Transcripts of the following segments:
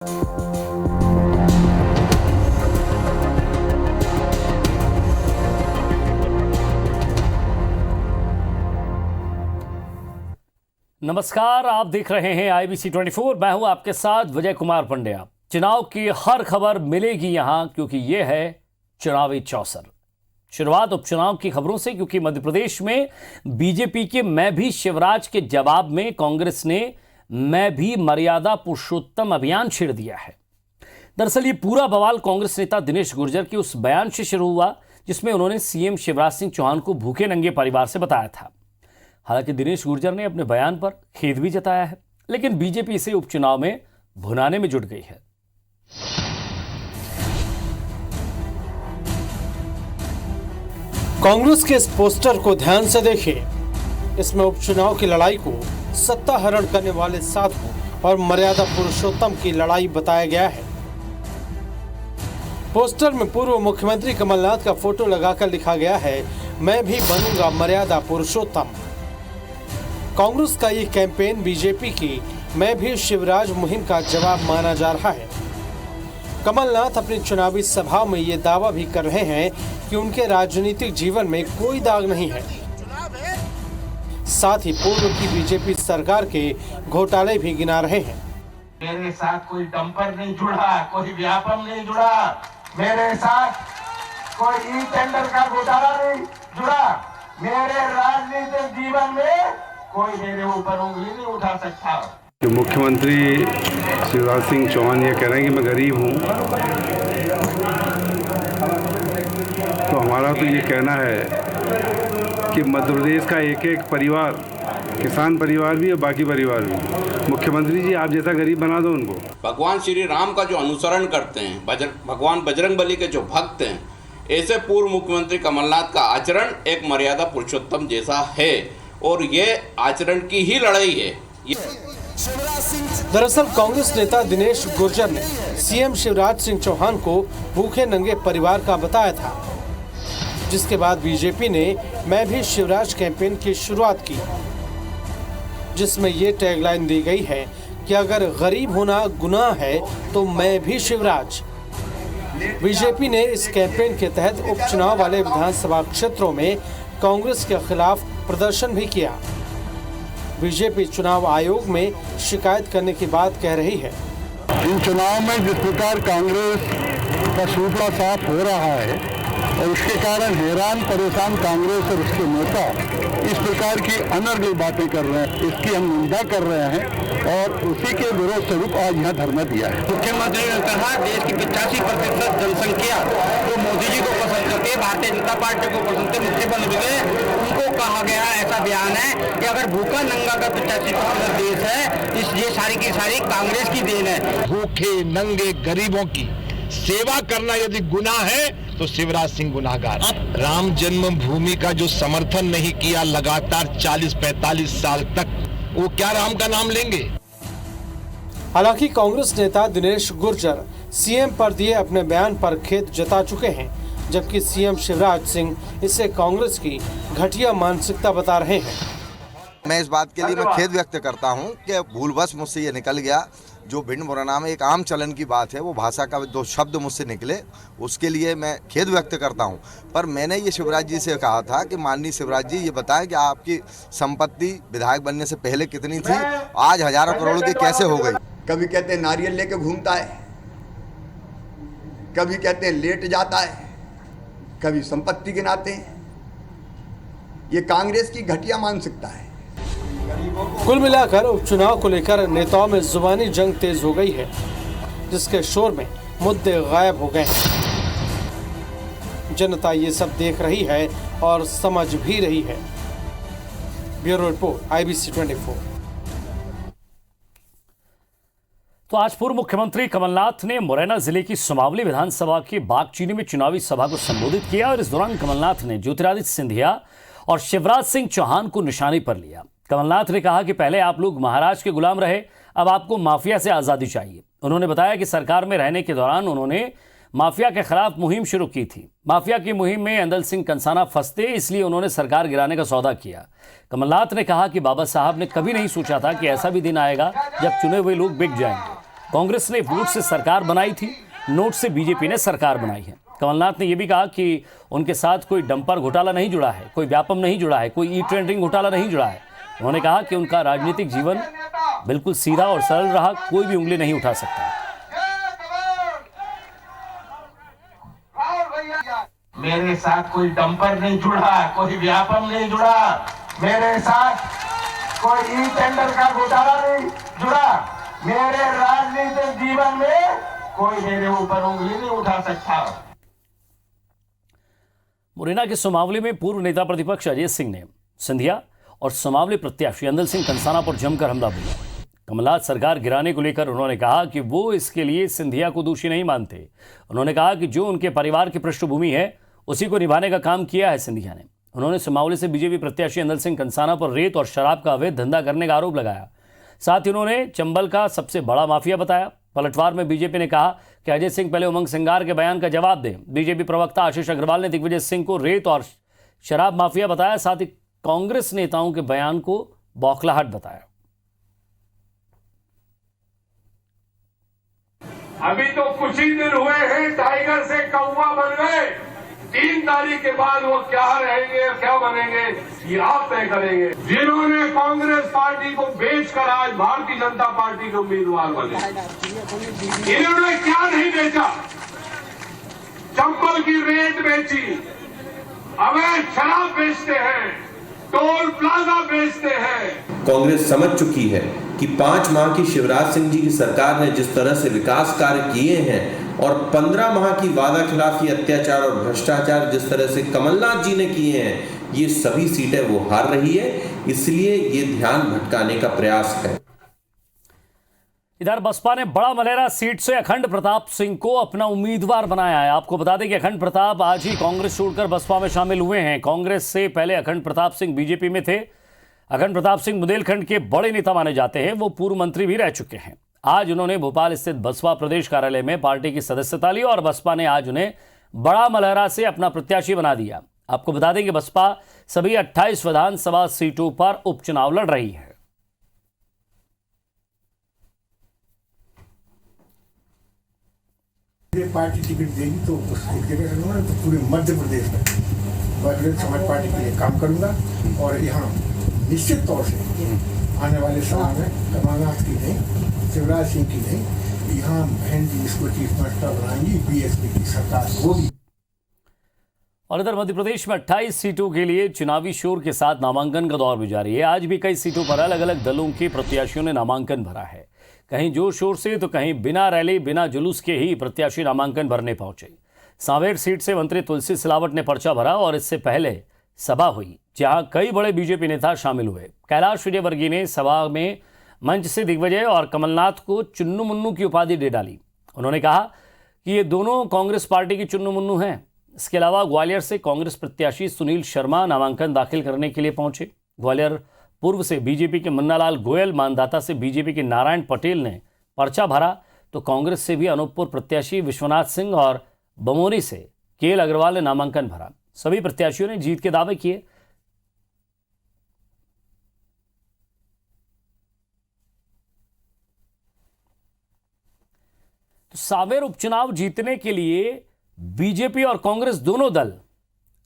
नमस्कार, आप देख रहे हैं IBC 24। मैं हूं आपके साथ विजय कुमार पंड्या। चुनाव की हर खबर मिलेगी यहां, क्योंकि यह है चुनावी चौसर। शुरुआत उपचुनाव की खबरों से, क्योंकि मध्य प्रदेश में बीजेपी के मैं भी शिवराज के जवाब में कांग्रेस ने मैं भी मर्यादा पुरुषोत्तम अभियान छेड़ दिया है। दरअसल ये पूरा बवाल कांग्रेस नेता दिनेश गुर्जर के उस बयान से शुरू हुआ जिसमें उन्होंने सीएम शिवराज सिंह चौहान को भूखे नंगे परिवार से बताया था। हालांकि दिनेश गुर्जर ने अपने बयान पर खेद भी जताया है, लेकिन बीजेपी इसे उपचुनाव में भुनाने में जुट गई है। कांग्रेस के इस पोस्टर को ध्यान से देखिए। इसमें उपचुनाव की लड़ाई को सत्ता हरण करने वाले साधु और मर्यादा पुरुषोत्तम की लड़ाई बताया गया है। पोस्टर में पूर्व मुख्यमंत्री कमलनाथ का फोटो लगाकर लिखा गया है, मैं भी बनूंगा मर्यादा पुरुषोत्तम। कांग्रेस का ये कैंपेन बीजेपी की मैं भी शिवराज मुहिम का जवाब माना जा रहा है। कमलनाथ अपनी चुनावी सभा में ये दावा भी कर रहे हैं कि उनके राजनीतिक जीवन में कोई दाग नहीं है। साथ ही पूर्व की बीजेपी सरकार के घोटाले भी गिना रहे हैं। मेरे साथ कोई डंपर नहीं जुड़ा, कोई व्यापम नहीं जुड़ा, मेरे साथ कोई ई टेंडर का घोटाला नहीं जुड़ा। मेरे राजनीतिक जीवन में कोई मेरे ऊपर उंगली नहीं उठा सकता। जो मुख्यमंत्री शिवराज सिंह चौहान ये कह रहे हैं कि मैं गरीब हूँ, तो हमारा तो ये कहना है कि मध्य प्रदेश का एक एक परिवार, किसान परिवार भी और बाकी परिवार भी, मुख्यमंत्री जी आप जैसा गरीब बना दो उनको। भगवान श्री राम का जो अनुसरण करते हैं, भगवान बजरंगबली के जो भक्त हैं, ऐसे पूर्व मुख्यमंत्री कमलनाथ का आचरण एक मर्यादा पुरुषोत्तम जैसा है और ये आचरण की ही लड़ाई है। दरअसल कांग्रेस नेता दिनेश गुर्जर ने सीएम शिवराज सिंह चौहान को भूखे नंगे परिवार का बताया था, जिसके बाद बीजेपी ने मैं भी शिवराज कैंपेन की शुरुआत की, जिसमें ये टैगलाइन दी गई है कि अगर गरीब होना गुनाह है तो मैं भी शिवराज। बीजेपी ने इस कैंपेन के तहत उपचुनाव वाले विधानसभा क्षेत्रों में कांग्रेस के खिलाफ प्रदर्शन भी किया। बीजेपी चुनाव आयोग में शिकायत करने की बात कह रही है। इन चुनाव में जिस प्रकार कांग्रेस का सूपड़ा साफ हो रहा है और इसके कारण हैरान परेशान कांग्रेस और उसके नेता इस प्रकार की अनर्गल बातें कर रहे हैं, इसकी हम निंदा कर रहे हैं और उसी के विरोध स्वरूप आज यहाँ धरना दिया है। मुख्यमंत्री ने कहा देश की 85% जनसंख्या तो मोदी जी को पसंद करती है, भारतीय जनता पार्टी को पसंद करते, मुख्यमंत्री उनको कहा गया ऐसा बयान है कि अगर भूखा नंगा का 85% देश है, ये सारी की सारी कांग्रेस की देन है। भूखे नंगे गरीबों की सेवा करना यदि गुनाह है तो शिवराज सिंह गुनाहगार। राम जन्मभूमि का जो समर्थन नहीं किया लगातार 40-45 साल तक, वो क्या राम का नाम लेंगे? हालांकि कांग्रेस नेता दिनेश गुर्जर सीएम पर दिए अपने बयान पर खेद जता चुके हैं, जबकि सीएम शिवराज सिंह इसे कांग्रेस की घटिया मानसिकता बता रहे हैं। मैं इस बात के लिए मैं खेद व्यक्त करता हूं कि भूलवश मुझसे ये निकल गया। जो भिंड मुरैना में एक आम चलन की बात है, वो भाषा का दो शब्द मुझसे निकले, उसके लिए मैं खेद व्यक्त करता हूं। पर मैंने ये शिवराज जी से कहा था कि माननीय शिवराज जी ये बताएं कि आपकी संपत्ति विधायक बनने से पहले कितनी थी, आज हजारों करोड़ की कैसे हो गई। कभी कहते हैं नारियल लेके घूमता है, कभी कहते हैं लेट जाता है, कभी संपत्ति गिनाते हैं। ये कांग्रेस की घटिया मानसिकता है। कुल मिलाकर उपचुनाव को लेकर नेताओं में जुबानी जंग तेज हो गई है, जिसके शोर में मुद्दे गायब हो गए हैं। जनता ये सब देख रही है और समझ भी रही है। Bureau report IBC 24। तो आज पूर्व मुख्यमंत्री कमलनाथ ने मुरैना जिले की सुमावली विधानसभा के बागचीनी में चुनावी सभा को संबोधित किया और इस दौरान कमलनाथ ने ज्योतिरादित्य सिंधिया और शिवराज सिंह चौहान को निशाने पर लिया। कमलनाथ ने कहा कि पहले आप लोग महाराज के गुलाम रहे, अब आपको माफिया से आज़ादी चाहिए। उन्होंने बताया कि सरकार में रहने के दौरान उन्होंने माफिया के खिलाफ मुहिम शुरू की थी। माफिया की मुहिम में अंदल सिंह कंसाना फंसते, इसलिए उन्होंने सरकार गिराने का सौदा किया। कमलनाथ ने कहा कि बाबा साहब ने कभी नहीं सोचा था कि ऐसा भी दिन आएगा जब चुने हुए लोग बिक जाएंगे। कांग्रेस ने वोट से सरकार बनाई थी, नोट से बीजेपी ने सरकार बनाई है। कमलनाथ ने यह भी कहा कि उनके साथ कोई डंपर घोटाला नहीं जुड़ा है, कोई व्यापम नहीं जुड़ा है, कोई ई टेंडरिंग घोटाला नहीं जुड़ा है। उन्होंने कहा कि उनका राजनीतिक जीवन बिल्कुल सीधा और सरल रहा, कोई भी उंगली नहीं उठा सकता। मेरे साथ कोई डंपर नहीं जुड़ा, कोई व्यापम नहीं जुड़ा, मेरे साथ कोई ई टेंडर का घोटाला नहीं जुड़ा। मेरे राजनीतिक जीवन में कोई मेरे ऊपर उंगली नहीं उठा सकता। मुरैना के सुमावली में पूर्व नेता प्रतिपक्ष अजय सिंह ने सिंधिया और सुमावली प्रत्याशी अंदल सिंह कंसाना पर जमकर हमला बोला। कमलनाथ सरकार गिराने को लेकर उन्होंने कहा कि वो इसके लिए सिंधिया को दोषी नहीं मानते। उन्होंने कहा कि जो उनके परिवार की पृष्ठभूमि है उसी को निभाने का काम किया है सिंधिया ने। उन्होंने सुमावली से बीजेपी प्रत्याशी अंदल सिंह कंसाना पर रेत और शराब का अवैध धंधा करने का आरोप लगाया। साथ ही उन्होंने चंबल का सबसे बड़ा माफिया बताया। पलटवार में बीजेपी ने कहा कि अजय सिंह पहले उमंग सिंगार के बयान का जवाब दें। बीजेपी प्रवक्ता आशीष अग्रवाल ने दिग्विजय सिंह को रेत और शराब माफिया बताया। साथ ही कांग्रेस नेताओं के बयान को बौखलाहट बताया। अभी तो कुछ ही दिन हुए हैं, टाइगर से कौवा बन गए। 3 तारीख के बाद वो क्या रहेंगे, क्या बनेंगे, ये आप तय करेंगे। जिन्होंने कांग्रेस पार्टी को बेचकर आज भारतीय जनता पार्टी के उम्मीदवार बने, इन्होंने क्या नहीं बेचा? चंबल की रेत बेची, अवैध शराब बेचते हैं, टोल प्लाजा बेचते हैं। कांग्रेस समझ चुकी है कि 5 माह की शिवराज सिंह जी की सरकार ने जिस तरह से विकास कार्य किए हैं और 15 माह की वादा खिलाफी, अत्याचार और भ्रष्टाचार जिस तरह से कमलनाथ जी ने किए हैं, ये सभी सीटें वो हार रही है। इसलिए ये ध्यान भटकाने का प्रयास है। इधर बसपा ने बड़ा मलेरा सीट से अखंड प्रताप सिंह को अपना उम्मीदवार बनाया है। आपको बता दें कि अखंड प्रताप आज ही कांग्रेस छोड़कर बसपा में शामिल हुए हैं। कांग्रेस से पहले अखंड प्रताप सिंह बीजेपी में थे। अखंड प्रताप सिंह बुंदेलखंड के बड़े नेता माने जाते हैं। वो पूर्व मंत्री भी रह चुके हैं। आज उन्होंने भोपाल स्थित बसपा प्रदेश कार्यालय में पार्टी की सदस्यता ली और बसपा ने आज उन्हें बड़ा मलहरा से अपना प्रत्याशी बना दिया। आपको बता दें कि बसपा सभी 28 विधानसभा सीटों पर उपचुनाव लड़ रही है। पार्टी टिकट देगी तो उस जगह करूँगा, तो पूरे मध्य प्रदेश में बहुजन समाज पार्टी के लिए काम करूँगा। और यहाँ निश्चित तौर से आने वाले समय में कमलनाथ की नहीं, शिवराज सिंह की नहीं, यहाँ बहन जी इसको चीफ मिनिस्टर बनाएंगी, बीएसपी की सरकार होगी। और इधर मध्य प्रदेश में 28 सीटों के लिए चुनावी शोर के साथ नामांकन का दौर भी जारी है। आज भी कई सीटों पर अलग अलग दलों के प्रत्याशियों ने नामांकन भरा है। कहीं जोर शोर से तो कहीं बिना रैली बिना जुलूस के ही प्रत्याशी नामांकन भरने पहुंचे। सांवेर सीट से मंत्री तुलसी सिलावट ने पर्चा भरा और इससे पहले सभा हुई जहां कई बड़े बीजेपी नेता शामिल हुए। कैलाश विजयवर्गीय ने सभा में मंच से दिग्विजय और कमलनाथ को चुन्नू मुन्नू की उपाधि दे डाली। उन्होंने कहा कि ये दोनों कांग्रेस पार्टी की चुन्नू मुन्नू हैं। इसके अलावा ग्वालियर से कांग्रेस प्रत्याशी सुनील शर्मा नामांकन दाखिल करने के लिए पहुंचे। ग्वालियर पूर्व से बीजेपी के मुन्नालाल गोयल, मानदाता से बीजेपी के नारायण पटेल ने पर्चा भरा तो कांग्रेस से भी अनूपपुर प्रत्याशी विश्वनाथ सिंह और बमोरी से केएल अग्रवाल ने नामांकन भरा। सभी प्रत्याशियों ने जीत के दावे किए। तो सांवेर उपचुनाव जीतने के लिए बीजेपी और कांग्रेस दोनों दल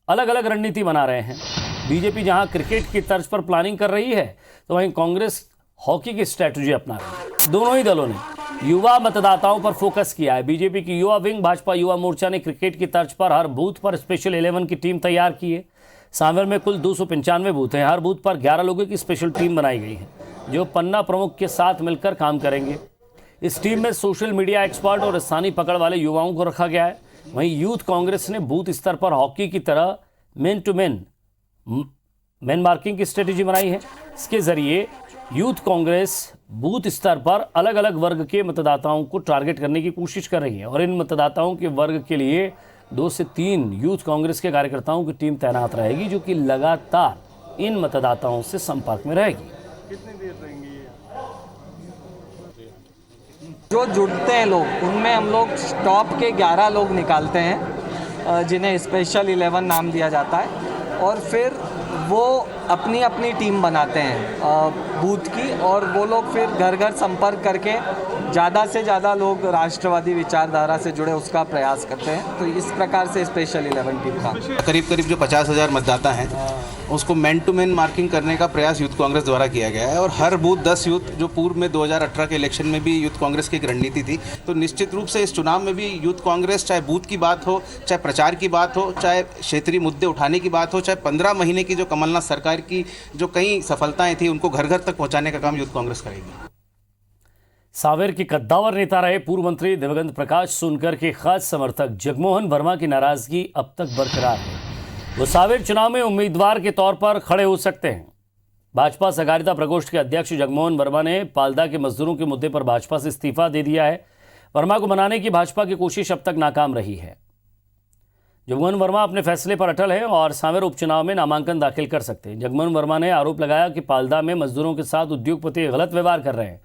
अलग अलग रणनीति बना रहे हैं। बीजेपी जहां क्रिकेट की तर्ज पर प्लानिंग कर रही है तो वहीं कांग्रेस हॉकी की स्ट्रैटेजी अपना रही है। दोनों ही दलों ने युवा मतदाताओं पर फोकस किया है। बीजेपी की युवा विंग भाजपा युवा मोर्चा ने क्रिकेट की तर्ज पर हर बूथ पर स्पेशल 11 की टीम तैयार की है। सांवेर में कुल 295 बूथ हैं। हर बूथ पर 11 लोगों की स्पेशल टीम बनाई गई है जो पन्ना प्रमुख के साथ मिलकर काम करेंगे। इस टीम में सोशल मीडिया एक्सपर्ट और स्थानीय पकड़ वाले युवाओं को रखा गया है। वहीं यूथ कांग्रेस ने बूथ स्तर पर हॉकी की तरह मेन टू मेन मार्किंग की स्ट्रेटेजी बनाई है। इसके जरिए यूथ कांग्रेस बूथ स्तर पर अलग अलग वर्ग के मतदाताओं को टारगेट करने की कोशिश कर रही है और इन मतदाताओं के वर्ग के लिए 2 से 3 यूथ कांग्रेस के कार्यकर्ताओं की टीम तैनात रहेगी जो कि लगातार इन मतदाताओं से संपर्क में रहेगी। कितनी देर रहेंगी? जो जुड़ते हैं लोग उनमें हम लोग टॉप के 11 लोग निकालते हैं जिन्हें स्पेशल 11 नाम दिया जाता है और फिर वो अपनी अपनी टीम बनाते हैं बूथ की और वो लोग फिर घर घर संपर्क करके ज़्यादा से ज़्यादा लोग राष्ट्रवादी विचारधारा से जुड़े उसका प्रयास करते हैं। तो इस प्रकार से स्पेशल 11 टीम का करीब करीब जो 50,000 मतदाता हैं उसको मैन टू मैन मार्किंग करने का प्रयास यूथ कांग्रेस द्वारा किया गया है और हर बूथ 10 यूथ, जो पूर्व में 2018 के इलेक्शन में भी यूथ कांग्रेस की एक रणनीति थी, तो निश्चित रूप से इस चुनाव में भी यूथ कांग्रेस चाहे बूथ की बात हो, चाहे प्रचार की बात हो, चाहे क्षेत्रीय मुद्दे उठाने की बात हो, चाहे 15 महीने की जो कमलनाथ सरकार की जो कई सफलताएं थी उनको घर घर तक पहुँचाने का काम यूथ कांग्रेस करेगी। सावेर के कद्दावर नेता रहे पूर्व मंत्री दिवंगत प्रकाश सोनकर के खास समर्थक जगमोहन वर्मा की नाराजगी अब तक बरकरार है। वो सावेर चुनाव में उम्मीदवार के तौर पर खड़े हो सकते हैं। भाजपा सहकारिता प्रकोष्ठ के अध्यक्ष जगमोहन वर्मा ने पाल्दा के मजदूरों के मुद्दे पर भाजपा से इस्तीफा दे दिया है। वर्मा को मनाने की भाजपा की कोशिश अब तक नाकाम रही है। जगमोहन वर्मा अपने फैसले पर अटल हैं और सावेर उपचुनाव में नामांकन दाखिल कर सकते हैं। जगमोहन वर्मा ने आरोप लगाया कि पाल्दा में मजदूरों के साथ उद्योगपति गलत व्यवहार कर रहे हैं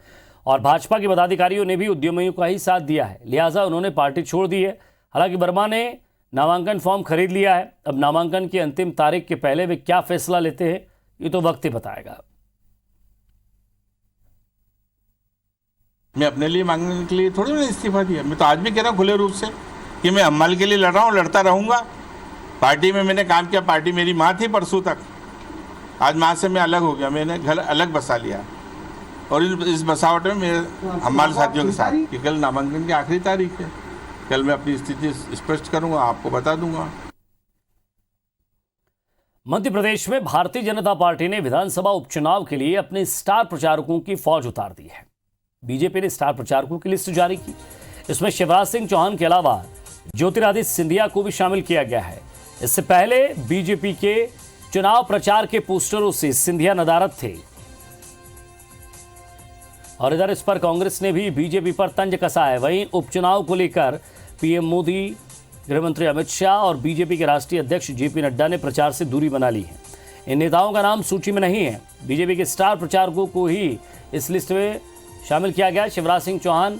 और भाजपा के पदाधिकारियों ने भी उद्यमियों का ही साथ दिया है, लिहाजा उन्होंने पार्टी छोड़ दी है। हालांकि वर्मा ने नामांकन फॉर्म खरीद लिया है। अब नामांकन की अंतिम तारीख के पहले वे क्या फैसला लेते हैं ये तो वक्त ही बताएगा। मैं अपने लिए मांगने के लिए थोड़ी मैंने इस्तीफा दिया। मैं तो आज भी कह रहा हूँ खुले रूप से कि मैं अम्मल के लिए लड़ रहा हूँ, लड़ता रहूंगा। पार्टी में मैंने काम किया, पार्टी मेरी माँ थी परसों तक, आज माँ से मैं अलग हो गया, मैंने घर अलग बसा लिया और इस बसावट में मेरे हमारे साथियों के साथ कि कल नामांकन की आखिरी तारीख है। कल मैं अपनी स्थिति स्पष्ट करूंगा, आपको बता दूंगा। मध्य प्रदेश में भारतीय जनता पार्टी ने विधानसभा उपचुनाव के लिए अपने स्टार प्रचारकों की फौज उतार दी है। बीजेपी ने स्टार प्रचारकों की लिस्ट जारी की। इसमें शिवराज सिंह चौहान के अलावा ज्योतिरादित्य सिंधिया को भी शामिल किया गया है। इससे पहले बीजेपी के चुनाव प्रचार के पोस्टरों से सिंधिया नदारद थे और इधर इस पर कांग्रेस ने भी बीजेपी पर तंज कसा है। वहीं उपचुनाव को लेकर पीएम मोदी, गृहमंत्री अमित शाह और बीजेपी के राष्ट्रीय अध्यक्ष जेपी नड्डा ने प्रचार से दूरी बना ली है। इन नेताओं का नाम सूची में नहीं है। बीजेपी के स्टार प्रचारकों को ही इस लिस्ट में शामिल किया गया। शिवराज सिंह चौहान,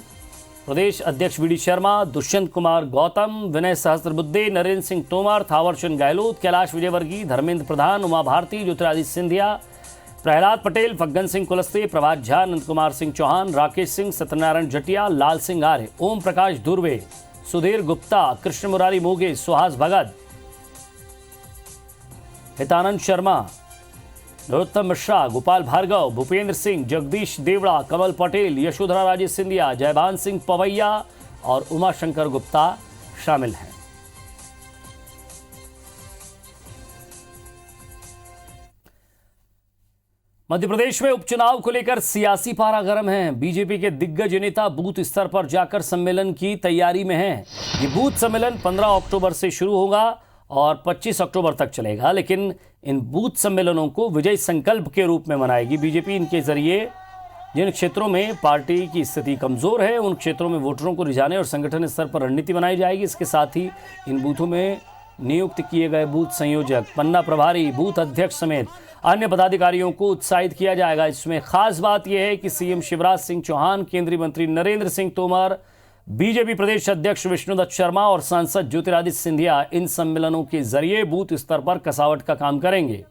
प्रदेश अध्यक्ष वीडी शर्मा, दुष्यंत कुमार गौतम, विनय सहस्त्रबुद्धे, नरेंद्र सिंह तोमर, थावरचंद गहलोत, कैलाश विजयवर्गीय, धर्मेंद्र प्रधान, उमा भारती, ज्योतिरादित्य सिंधिया, प्रहलाद पटेल, फग्गन सिंह कुलस्ते, प्रभात झा, नंद कुमार सिंह चौहान, राकेश सिंह, सत्यनारायण जटिया, लाल सिंह आर्य, ओम प्रकाश धुर्वे, सुधीर गुप्ता, कृष्ण मुरारी मोगे, सुहास भगत, हितानंद शर्मा, नरोत्तम मिश्रा, गोपाल भार्गव, भूपेंद्र सिंह, जगदीश देवड़ा, कमल पटेल, यशोधरा राजे सिंधिया, जयभान सिंह पवैया और उमाशंकर गुप्ता शामिल हैं। मध्य प्रदेश में उपचुनाव को लेकर सियासी पारा गर्म है। बीजेपी के दिग्गज नेता बूथ स्तर पर जाकर सम्मेलन की तैयारी में हैं। ये बूथ सम्मेलन 15 अक्टूबर से शुरू होगा और 25 अक्टूबर तक चलेगा, लेकिन इन बूथ सम्मेलनों को विजय संकल्प के रूप में मनाएगी बीजेपी। इनके जरिए जिन क्षेत्रों में पार्टी की स्थिति कमजोर है उन क्षेत्रों में वोटरों को रिझाने और संगठन स्तर पर रणनीति बनाई जाएगी। इसके साथ ही इन बूथों में नियुक्त किए गए बूथ संयोजक, पन्ना प्रभारी, बूथ अध्यक्ष समेत अन्य पदाधिकारियों को उत्साहित किया जाएगा। इसमें खास बात यह है कि सीएम शिवराज सिंह चौहान, केंद्रीय मंत्री नरेंद्र सिंह तोमर, बीजेपी प्रदेश अध्यक्ष विष्णुदत्त शर्मा और सांसद ज्योतिरादित्य सिंधिया इन सम्मेलनों के जरिए बूथ स्तर पर कसावट का काम करेंगे।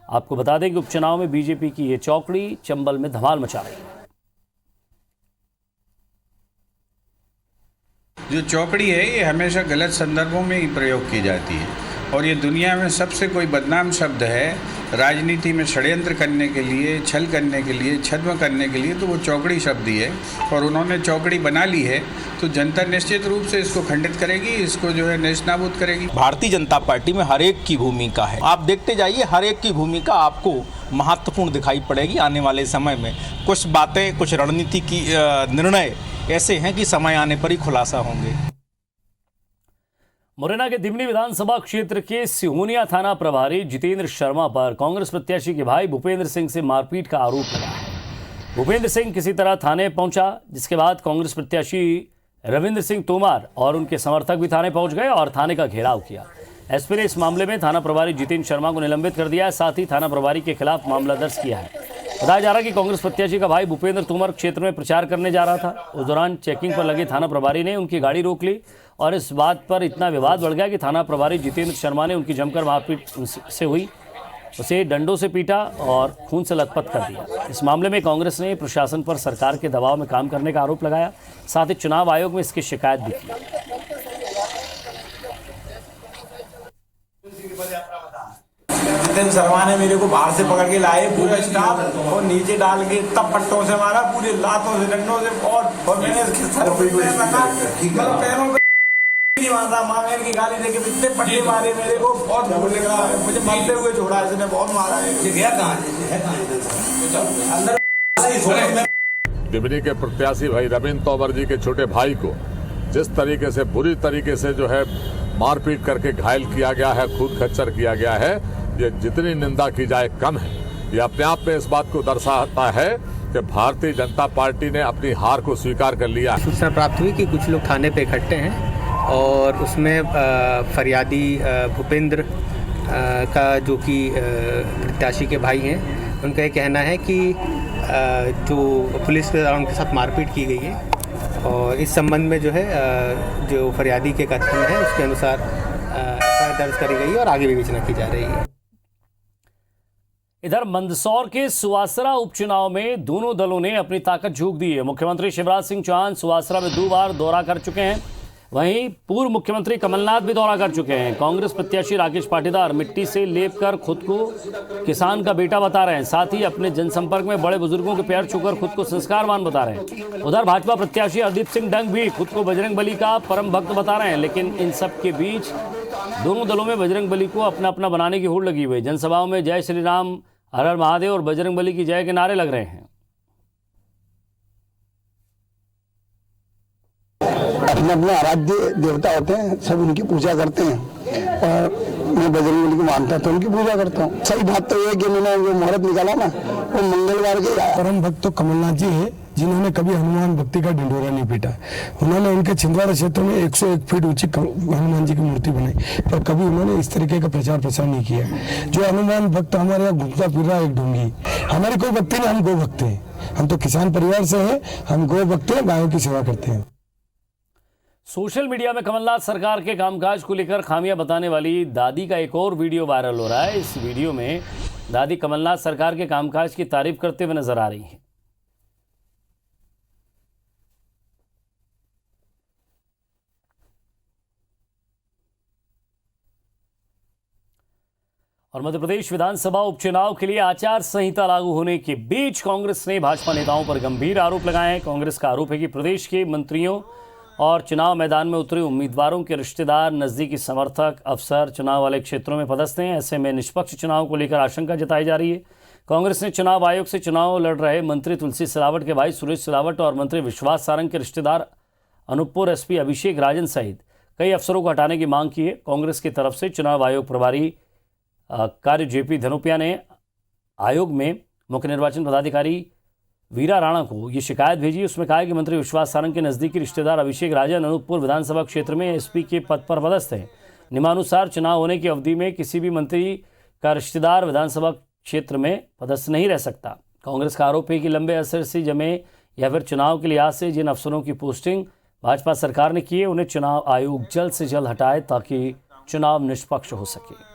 आपको बता दें कि उपचुनाव में बीजेपी की ये चौकड़ी चंबल में धमाल मचा रही है। जो चौकड़ी है ये हमेशा गलत संदर्भों में ही प्रयोग की जाती है और ये दुनिया में सबसे कोई बदनाम शब्द है राजनीति में षड्यंत्र करने के लिए, छल करने के लिए, छद्म करने के लिए, तो वो चौकड़ी शब्द ही है और उन्होंने चौकड़ी बना ली है तो जनता निश्चित रूप से इसको खंडित करेगी, इसको जो है नेस्तनाबूद करेगी। भारतीय जनता पार्टी में हर एक की भूमिका है, आप देखते जाइए, हर एक की भूमिका आपको महत्वपूर्ण दिखाई पड़ेगी आने वाले समय में। कुछ बातें, कुछ रणनीति की निर्णय ऐसे हैं कि समय आने पर ही खुलासा होंगे। मुरैना के दिमनी विधानसभा क्षेत्र के सिहोनिया थाना प्रभारी जितेंद्र शर्मा पर कांग्रेस प्रत्याशी के भाई भूपेंद्र सिंह से मारपीट का आरोप लगा है। भूपेंद्र सिंह किसी तरह थाने पहुंचा, जिसके बाद कांग्रेस प्रत्याशी रविंद्र सिंह तोमर और उनके समर्थक भी थाने पहुंच गए और थाने का घेराव किया। एसपी ने इस मामले में थाना प्रभारी जितेंद्र शर्मा को निलंबित कर दिया है, साथ ही थाना प्रभारी के खिलाफ मामला दर्ज किया है। बताया जा रहा है कि कांग्रेस प्रत्याशी का भाई भूपेंद्र तोमर क्षेत्र में प्रचार करने जा रहा था। उस दौरान चेकिंग पर लगे थाना प्रभारी ने उनकी गाड़ी रोक ली और इस बात पर इतना विवाद बढ़ गया कि थाना प्रभारी जितेंद्र शर्मा ने उनकी जमकर मारपीट से हुई। उसे डंडों से पीटा और खून से लथपथ कर दिया। इस मामले में कांग्रेस ने प्रशासन पर सरकार के दबाव में काम करने का आरोप लगाया, साथ ही चुनाव आयोग में इसकी शिकायत भी की। जितेंद्र शर्मा ने मेरे को बाहर से पकड़ के लाए, पूरा स्टाफ, और नीचे डाल के तब पट्टों से मारा, पूरे लातों से डंडों से, और मैंने इसके सर पे पैरों पे नहीं मारा, माँ की गाली देके इतने पट्टे मारे मेरे को, बहुत बुरा लग रहा है मुझे, मरते हुए छोड़ा इसने, बहुत मारा है। डिमरी के प्रत्याशी भाई रविंद्र तोमर जी के छोटे भाई को जिस तरीके से बुरी तरीके से जो है मारपीट करके घायल किया गया है, खुद खच्चर किया गया है, ये जितनी निंदा की जाए कम है। ये अपने आप में इस बात को दर्शाता है कि भारतीय जनता पार्टी ने अपनी हार को स्वीकार कर लिया। सूचना प्राप्त हुई कि कुछ लोग थाने पे इकट्ठे हैं और उसमें फरियादी भूपेंद्र का, जो कि प्रत्याशी के भाई हैं, उनका ये कहना है कि जो पुलिस के द्वारा उनके साथ मारपीट की गई है, और इस संबंध में जो है जो फरियादी के कथन है उसके अनुसार एफआईआर दर्ज करी गई है और आगे विवेचना की जा रही है। इधर मंदसौर के सुवासरा उपचुनाव में दोनों दलों ने अपनी ताकत झोंक दी है। मुख्यमंत्री शिवराज सिंह चौहान सुवासरा में 2 बार दौरा कर चुके हैं, वहीं पूर्व मुख्यमंत्री कमलनाथ भी दौरा कर चुके हैं। कांग्रेस प्रत्याशी राकेश पाटीदार मिट्टी से लेप कर खुद को किसान का बेटा बता रहे हैं, साथ ही अपने जनसंपर्क में बड़े बुजुर्गों के पैर छूकर खुद को संस्कारवान बता रहे हैं। उधर भाजपा प्रत्याशी हरदीप सिंह डंग भी खुद को बजरंग बली का परम भक्त बता रहे हैं, लेकिन इन सब के बीच दोनों दलों में बजरंग बली को अपना अपना बनाने की होड़ लगी हुई। जनसभाओं में जय श्री राम, हर हर महादेव और बजरंग बली की जय के नारे लग रहे हैं। अपने अपने आराध्य देवता होते हैं, सब उनकी पूजा करते हैं, और मैं बजरंग बली को मानता तो उनकी पूजा करता हूँ। सही बात तो ये कि मैंने जो मुहूर्त निकाला ना, वो मंगलवार के परम भक्त तो कमलनाथ जी है, जिन्होंने कभी हनुमान भक्ति का ढिंढोरा नहीं पीटा। उन्होंने उनके छिंदवाड़ा क्षेत्र में 101 फीट ऊंची हनुमान जी की मूर्ति बनाई, पर कभी उन्होंने इस तरीके का प्रचार प्रसार नहीं किया। जो हनुमान भक्त हमारे यहाँ घूमता फिर रहा एक ढोंगी, हमारी कोई भक्ति नहीं, हम गौ भक्त हैं। हम तो किसान परिवार से हैं, हम गौ भक्त हैं, गायों की सेवा करते हैं। सोशल मीडिया में कमलनाथ सरकार के कामकाज को लेकर खामियां बताने वाली दादी का एक और वीडियो वायरल हो रहा है। इस वीडियो में दादी कमलनाथ सरकार के कामकाज की तारीफ करते हुए नजर आ रही हैं। और मध्य प्रदेश विधानसभा उपचुनाव के लिए आचार संहिता लागू होने के बीच कांग्रेस ने भाजपा नेताओं पर गंभीर आरोप लगाए हैं। कांग्रेस का आरोप है कि प्रदेश के मंत्रियों और चुनाव मैदान में उतरे उम्मीदवारों के रिश्तेदार, नजदीकी समर्थक, अफसर चुनाव वाले क्षेत्रों में पदस्थ हैं। ऐसे में निष्पक्ष चुनाव को लेकर आशंका जताई जा रही है। कांग्रेस ने चुनाव आयोग से चुनाव लड़ रहे मंत्री तुलसी सिलावट के भाई सुरेश सिलावट और मंत्री विश्वास सारंग के रिश्तेदार अनूपपुर एसपी अभिषेक राजन सहित कई अफसरों को हटाने की मांग की है। कांग्रेस की तरफ से चुनाव आयोग प्रभारी कार्य जेपी धनोपिया ने आयोग में मुख्य निर्वाचन पदाधिकारी वीरा राणा को ये शिकायत भेजी। उसमें कहा कि मंत्री विश्वास सारंग के नजदीकी रिश्तेदार अभिषेक राजन अनूपपुर विधानसभा क्षेत्र में एसपी के पद पर पदस्थ हैं। नियमानुसार चुनाव होने की अवधि में किसी भी मंत्री का रिश्तेदार विधानसभा क्षेत्र में पदस्थ नहीं रह सकता। कांग्रेस का आरोप है कि लंबे अरसे से जमे या फिर चुनाव के लिहाज से जिन अफसरों की पोस्टिंग भाजपा सरकार ने की है, उन्हें चुनाव आयोग जल्द से जल्द हटाए ताकि चुनाव निष्पक्ष हो सके।